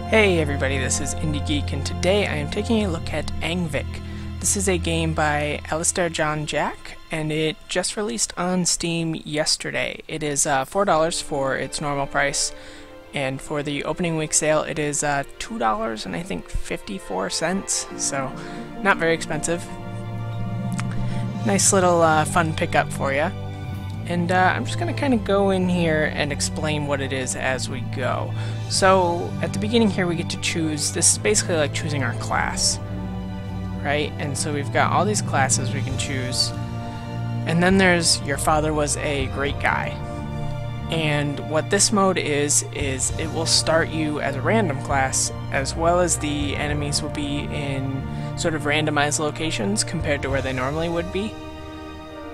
Hey everybody, this is IndieGeek, and today I am taking a look at Angvik. This is a game by Alistair John Jack, and it just released on Steam yesterday. It is $4 for its normal price, and for the opening week sale it is $2 and I think 54 cents, so not very expensive. Nice little fun pickup for you. And I'm just going to kind of go in here and explain what it is as we go. So, at the beginning here we get to choose, this is basically like choosing our class, right? And so we've got all these classes we can choose. And then there's, your father was a great guy. And what this mode is it will start you as a random class, as well as the enemies will be in sort of randomized locations compared to where they normally would be.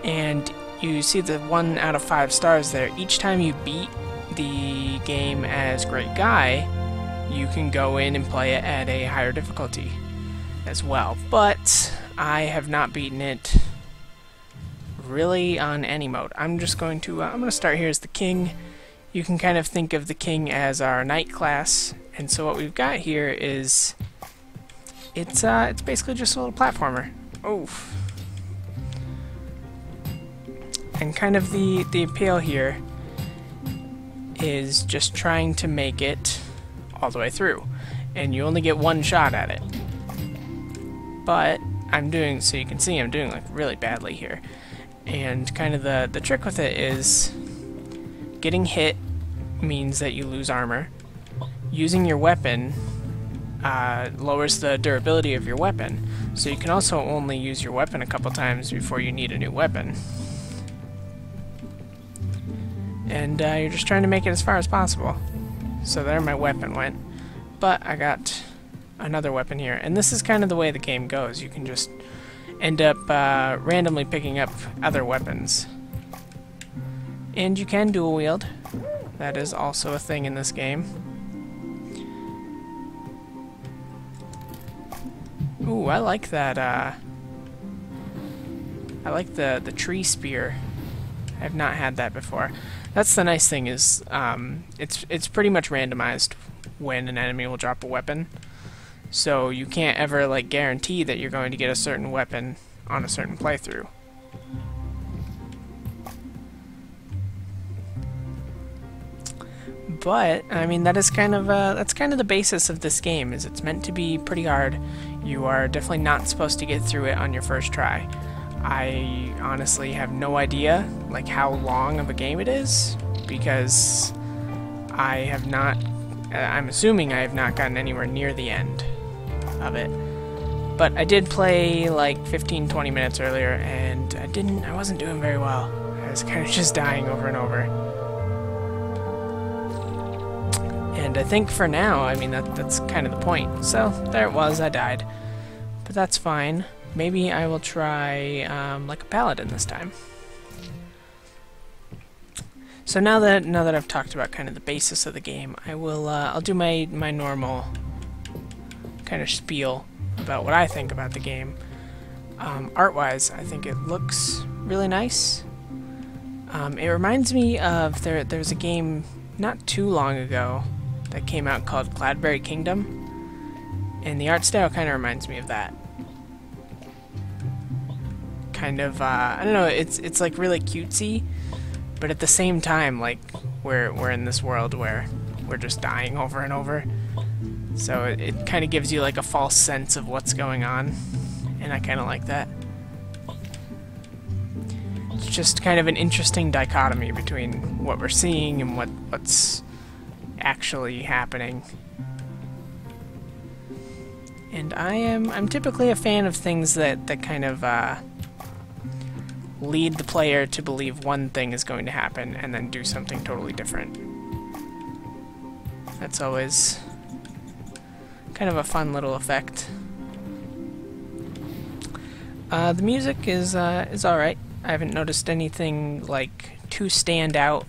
And you see the 1 out of 5 stars there. Each time you beat the game as Great Guy, you can go in and play it at a higher difficulty as well. But I have not beaten it really on any mode. I'm just going to I'm going to start here as the king. You can kind of think of the king as our knight class, and so what we've got here is it's basically just a little platformer. Oof. And kind of the appeal here is just trying to make it all the way through. And you only get one shot at it. But I'm doing, so you can see I'm doing like really badly here. And kind of the trick with it is getting hit means that you lose armor. Using your weapon lowers the durability of your weapon. So you can also only use your weapon a couple times before you need a new weapon. And you're just trying to make it as far as possible. So there my weapon went. But I got another weapon here. And this is kind of the way the game goes. You can just end up randomly picking up other weapons. And you can dual wield. That is also a thing in this game. Ooh, I like that. I like the tree spear. I've not had that before. That's the nice thing is it's pretty much randomized when an enemy will drop a weapon. So you can't ever like guarantee that you're going to get a certain weapon on a certain playthrough. But I mean that's kind of the basis of this game. Is it's meant to be pretty hard. You are definitely not supposed to get through it on your first try. I honestly have no idea like how long of a game it is, because I'm assuming I have not gotten anywhere near the end of it. But I did play like 15-20 minutes earlier, and I wasn't doing very well. I was kind of just dying over and over. And I think for now, I mean that's kind of the point. So there it was, I died. But that's fine. Maybe I will try like a paladin this time. So now that I've talked about kind of the basis of the game, I'll do my normal kind of spiel about what I think about the game. Art-wise, I think it looks really nice. It reminds me of there's a game not too long ago that came out called Cloudberry Kingdom, and the art style kind of reminds me of that. Kind of, I don't know, it's like really cutesy, but at the same time, like, we're in this world where we're just dying over and over. So it kind of gives you like a false sense of what's going on, and I kind of like that. It's just kind of an interesting dichotomy between what we're seeing and what's actually happening. And I'm typically a fan of things that kind of lead the player to believe one thing is going to happen and then do something totally different. That's always kind of a fun little effect. The music is alright. I haven't noticed anything like too stand out.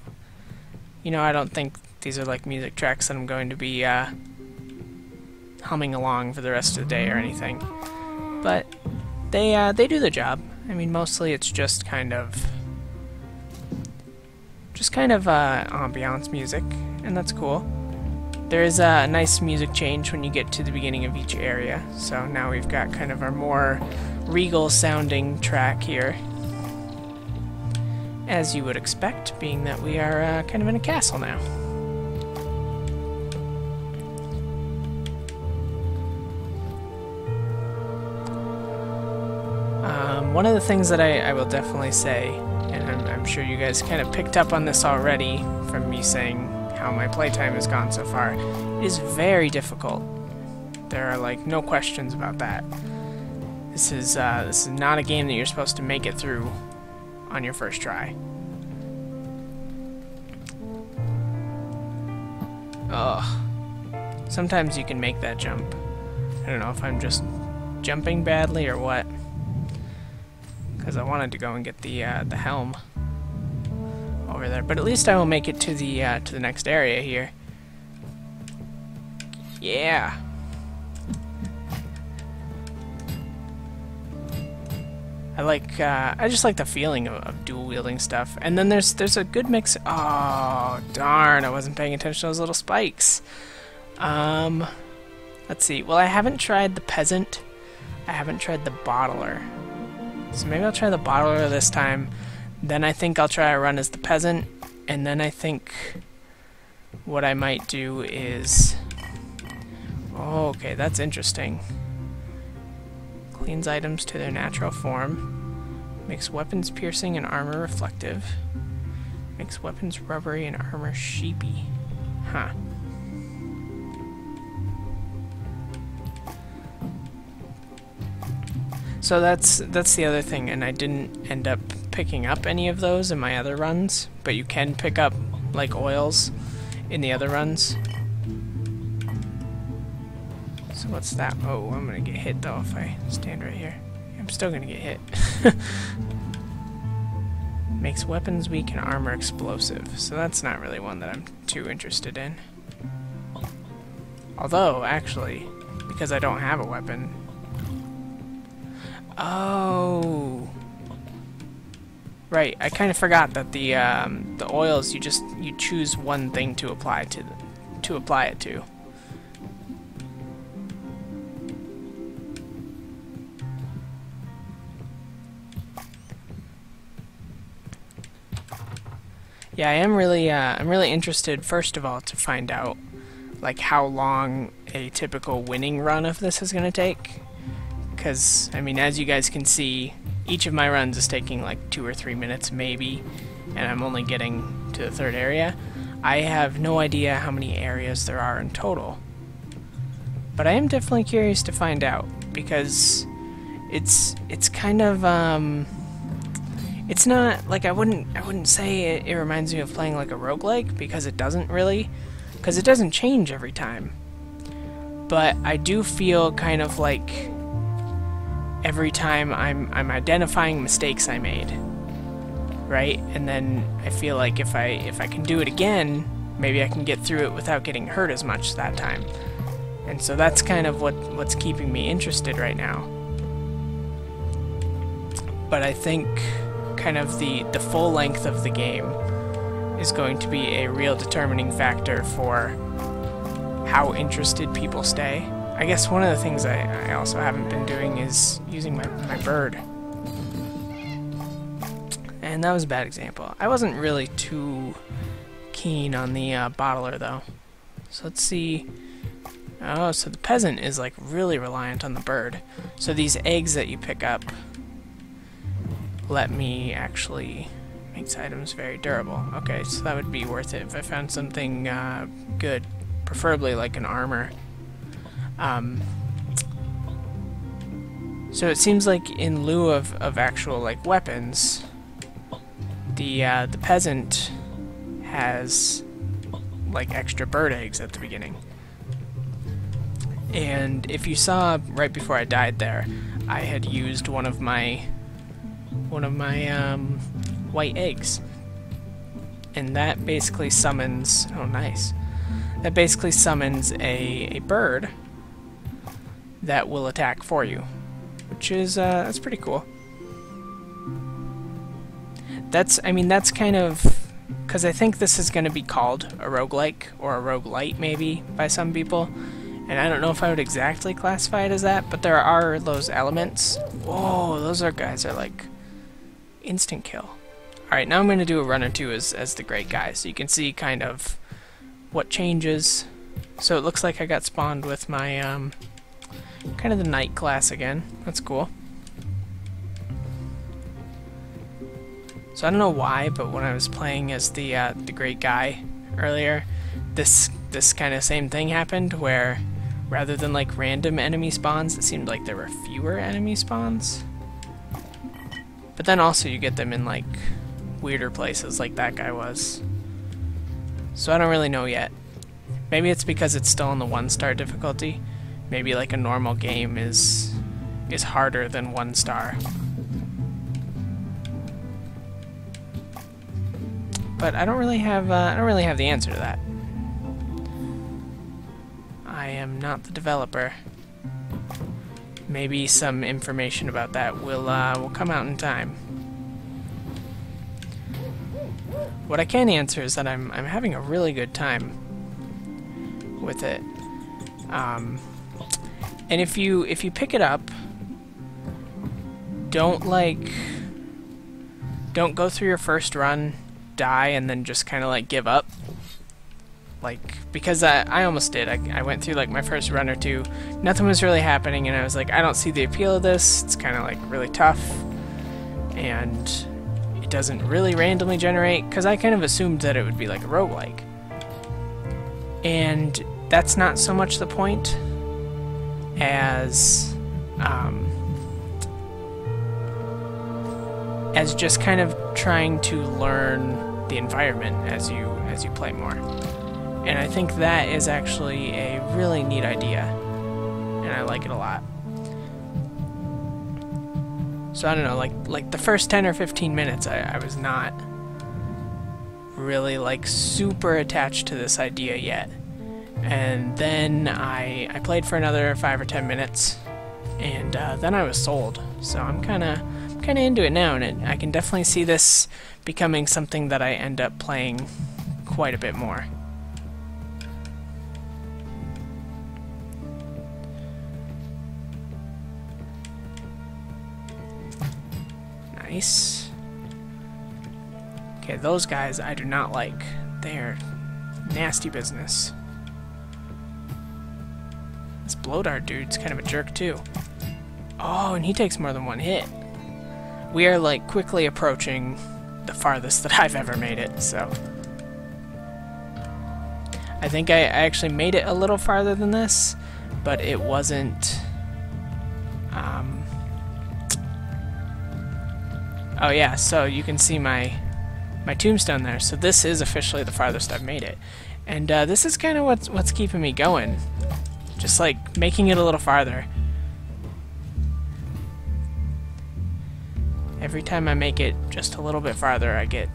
You know, I don't think these are like music tracks that I'm going to be humming along for the rest of the day or anything. But they do the job. I mean, mostly it's just kind of ambiance music, and that's cool. There is a nice music change when you get to the beginning of each area, so now we've got kind of our more regal sounding track here. As you would expect, being that we are kind of in a castle now. One of the things that I will definitely say, and I'm sure you guys kind of picked up on this already from me saying how my playtime has gone so far, it is very difficult. There are like no questions about that. This is not a game that you're supposed to make it through on your first try. Ugh. Sometimes you can make that jump. I don't know if I'm just jumping badly or what. Because I wanted to go and get the helm over there, but at least I will make it to the next area here. Yeah. I just like the feeling of dual wielding stuff, and then there's a good mix. Oh darn! I wasn't paying attention to those little spikes. Let's see. Well, I haven't tried the peasant. I haven't tried the bottler. So maybe I'll try the bottler this time. Then I think I'll try a run as the peasant, and then I think what I might do is... Oh, okay, that's interesting. Cleans items to their natural form. Makes weapons piercing and armor reflective. Makes weapons rubbery and armor sheepy. Huh. So that's the other thing, and I didn't end up picking up any of those in my other runs, but you can pick up like oils in the other runs. So what's that? Oh, I'm gonna get hit though if I stand right here. I'm still gonna get hit. Makes weapons weak and armor explosive. So that's not really one that I'm too interested in. Although, actually, because I don't have a weapon. Oh, right. I kind of forgot that the oils you choose one thing to apply it to. Yeah, I'm really interested, first of all, to find out like how long a typical winning run of this is going to take. Because, I mean, as you guys can see, each of my runs is taking like 2 or 3 minutes maybe, and I'm only getting to the third area. I have no idea how many areas there are in total. But I am definitely curious to find out, because it's kind of, it's not, like, I wouldn't say it reminds me of playing like a roguelike, because it doesn't really, because it doesn't change every time. But I do feel kind of like every time I'm identifying mistakes I made, right? And then I feel like if I can do it again, maybe I can get through it without getting hurt as much that time. And so that's kind of what's keeping me interested right now. But I think kind of the full length of the game is going to be a real determining factor for how interested people stay. I guess one of the things I also haven't been doing is using my bird. And that was a bad example. I wasn't really too keen on the bottler though. So let's see. Oh, so the peasant is like really reliant on the bird. So these eggs that you pick up let me actually makes items very durable. Okay, so that would be worth it if I found something good, preferably like an armor. So it seems like in lieu of actual like weapons, the peasant has like extra bird eggs at the beginning. And if you saw right before I died there, I had used one of my white eggs, and that basically summons. Oh, nice! That basically summons a bird that will attack for you, which is that's pretty cool. I mean that's kind of because I think this is going to be called a roguelike, or a roguelite maybe, by some people. And I don't know if I would exactly classify it as that, but there are those elements. Whoa, those guys are like instant kill. Alright, now I'm going to do a run or two as the great guy, so you can see kind of what changes. So it looks like I got spawned with my, kind of the knight class again. That's cool. So I don't know why, but when I was playing as the great guy earlier, this kind of same thing happened, where rather than like random enemy spawns, it seemed like there were fewer enemy spawns. But then also you get them in like weirder places, like that guy was. So I don't really know yet. Maybe it's because it's still in the 1-star difficulty. Maybe like a normal game is harder than 1 star. But I don't really have the answer to that. I am not the developer. Maybe some information about that will come out in time. What I can answer is that I'm having a really good time with it. And if you pick it up, don't go through your first run, die, and then just kind of like give up. Like, because I almost did. I went through like my first run or two, nothing was really happening, and I was like, I don't see the appeal of this. It's kind of like really tough, and it doesn't really randomly generate, because I kind of assumed that it would be like a roguelike. And that's not so much the point as just kind of trying to learn the environment as you play more. And I think that is actually a really neat idea, and I like it a lot. So I don't know, like the first 10 or 15 minutes I was not really like super attached to this idea yet. And then I played for another 5 or 10 minutes, and then I was sold. So I'm kind of into it now, and I can definitely see this becoming something that I end up playing quite a bit more. Nice. Okay, those guys I do not like. They're nasty business. This Blowdart dude's kind of a jerk too. Oh, and he takes more than one hit. We are like quickly approaching the farthest that I've ever made it, so I think I actually made it a little farther than this, but it wasn't oh yeah, so you can see my tombstone there. So this is officially the farthest I've made it, and this is kind of what's keeping me going, just like making it a little farther. Every time I make it just a little bit farther, I get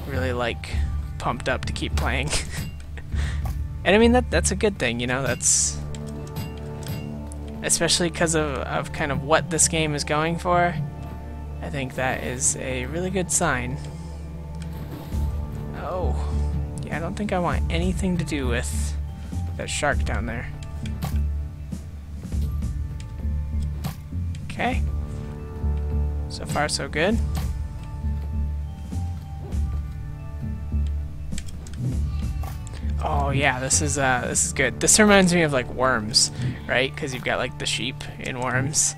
really like pumped up to keep playing. And I mean that's a good thing, you know. That's especially because of kind of what this game is going for. I think that is a really good sign. Oh, yeah, I don't think I want anything to do with that shark down there. Okay. So far, so good. Oh yeah, this is good. This reminds me of like Worms, right? Because you've got like the sheep in Worms,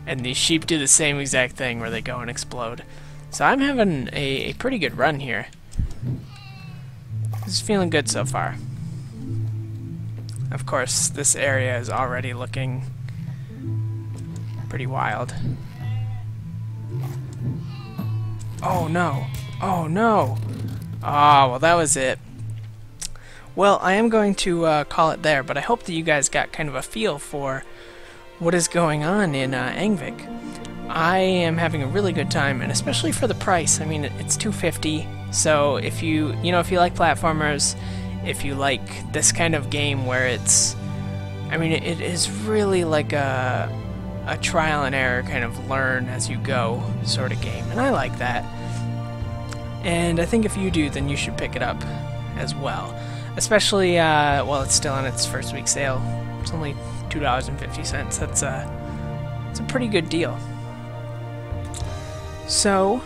and these sheep do the same exact thing where they go and explode. So I'm having a pretty good run here. This is feeling good so far. Of course, this area is already looking pretty wild. Oh no! Oh no! Ah, well that was it. Well, I am going to call it there, but I hope that you guys got kind of a feel for what is going on in Angvik. I am having a really good time, and especially for the price. I mean, it's $2.50, so if you like platformers, if you like this kind of game where it's, I mean, it is really like a trial and error kind of learn as you go sort of game, and I like that. and I think if you do, then you should pick it up as well. Especially while it's still on its first week sale. It's only $2.50. That's it's a pretty good deal. So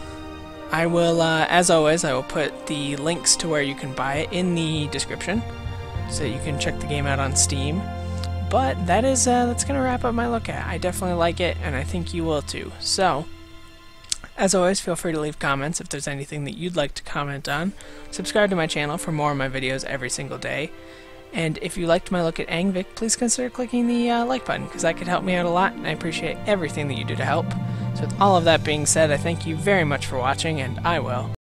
I will, as always, I will put the links to where you can buy it in the description, so you can check the game out on Steam. But that's gonna wrap up my look at it. I definitely like it, and I think you will too. So, as always, feel free to leave comments if there's anything that you'd like to comment on. Subscribe to my channel for more of my videos every single day. And if you liked my look at Angvik, please consider clicking the like button, because that could help me out a lot, and I appreciate everything that you do to help. So with all of that being said, I thank you very much for watching, and I will